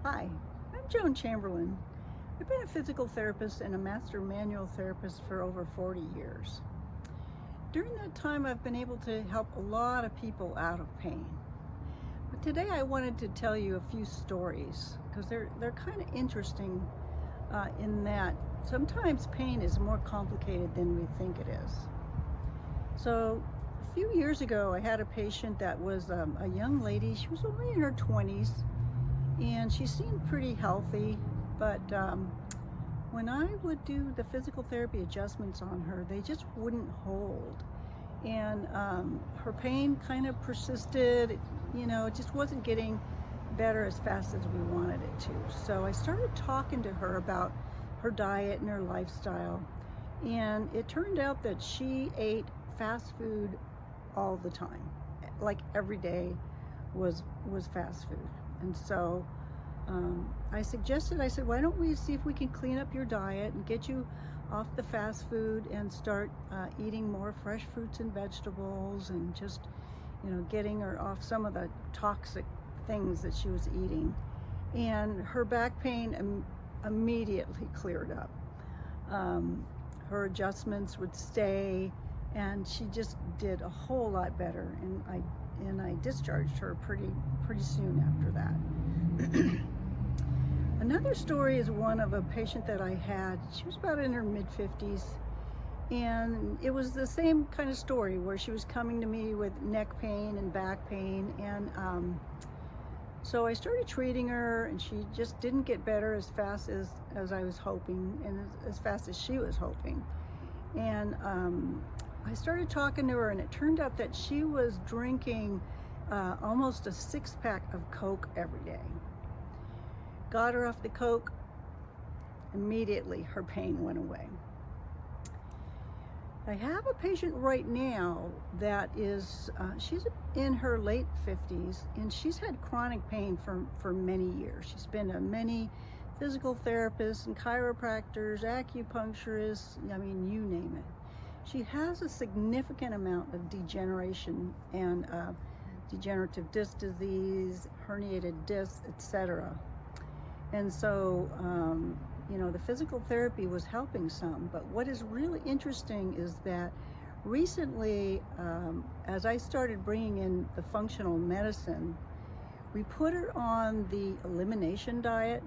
Hi, I'm Joan Chamberlain. I've been a physical therapist and a master manual therapist for over 40 years. During that time, I've been able to help a lot of people out of pain. But today I wanted to tell you a few stories because they're kind of interesting in that sometimes pain is more complicated than we think it is. So a few years ago, I had a patient that was a young lady. She was only in her 20s. And she seemed pretty healthy, but when I would do the physical therapy adjustments on her, they just wouldn't hold. And her pain kind of persisted, it just wasn't getting better as fast as we wanted it to. So I started talking to her about her diet and her lifestyle. And it turned out that she ate fast food all the time. Like every day was fast food. And so I said, why don't we see if we can clean up your diet and get you off the fast food and start eating more fresh fruits and vegetables and just, getting her off some of the toxic things that she was eating. And her back pain immediately cleared up. Her adjustments would stay, and she just did a whole lot better. And I discharged her pretty soon after that. Another story is one of a patient that I had. She was about in her mid-50s, and it was the same kind of story where she was coming to me with neck pain and back pain, and so I started treating her, and she just didn't get better as fast as I was hoping, and as fast as she was hoping. And I started talking to her, and it turned out that she was drinking almost a 6-pack of Coke every day. Got her off the Coke, immediately her pain went away. I have a patient right now that is, she's in her late 50s, and she's had chronic pain for many years. She's been to many physical therapists and chiropractors, acupuncturists, you name it. She has a significant amount of degeneration and degenerative disc disease, herniated discs, etc. And so, the physical therapy was helping some. But what is really interesting is that recently, as I started bringing in the functional medicine, we put her on the elimination diet.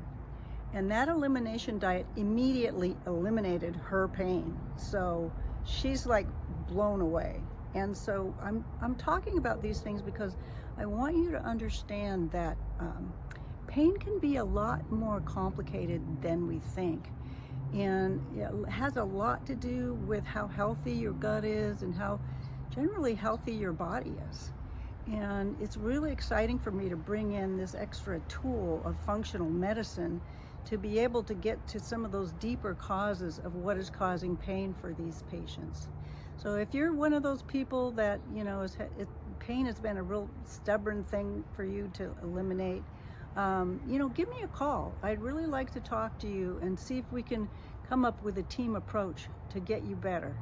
And that elimination diet immediately eliminated her pain. So she's like blown away. And so I'm talking about these things because I want you to understand that pain can be a lot more complicated than we think. And it has a lot to do with how healthy your gut is and how generally healthy your body is. And it's really exciting for me to bring in this extra tool of functional medicine to be able to get to some of those deeper causes of what is causing pain for these patients. So if you're one of those people that, pain has been a real stubborn thing for you to eliminate, give me a call. I'd really like to talk to you and see if we can come up with a team approach to get you better.